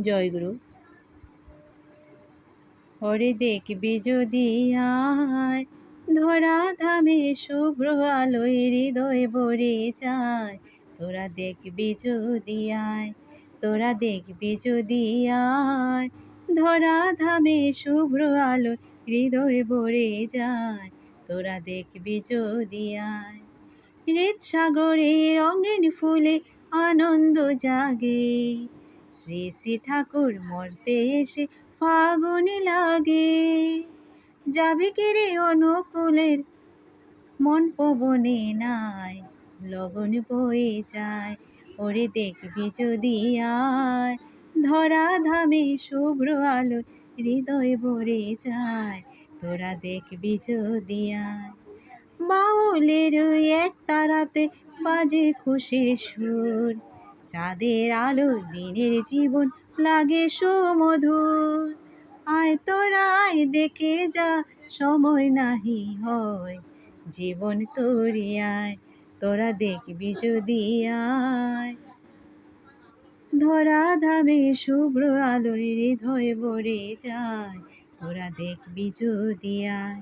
জয়গুরু। ওরে দেখবি যদি আয়, ধরা ধামে শুভ্র আলোয় হৃদয় ভরে যায়। তোরা দেখবি যদি আয়, তোরা দেখবি যদি আয়, ধরা ধামে শুভ্র আলোয় হৃদয় ভরে যায়। তোরা দেখবি যদি আয়। হৃদ সাগরে রঙিন ফুলে আনন্দ জাগে, শ্রী শ্রী ঠাকুর মর্তে এসে ফাগুনি লাগে। যাবি কিরে অনুকূলের মন পবনে নাই, লগন বয়ে যায়। ওরে দেখবি যদি আয়, ধরা ধামে শুভ্র আলো হৃদয় ভরে যায়। তোরা দেখবি যদি আয়। বাউলের এক তারাতে বাজে খুশির সুর, চাঁদের আলো দিনের জীবন লাগে সুমধুর। আয় তোরা আয় দেখে যা, সময় নাহি হয়, জীবন তোরই আয়। তোরা দেখবি যদি আয়, ধরা ধামে শুভ্র আলোয় হৃদয় ভরে যায়। তোরা দেখবি যদি আয়।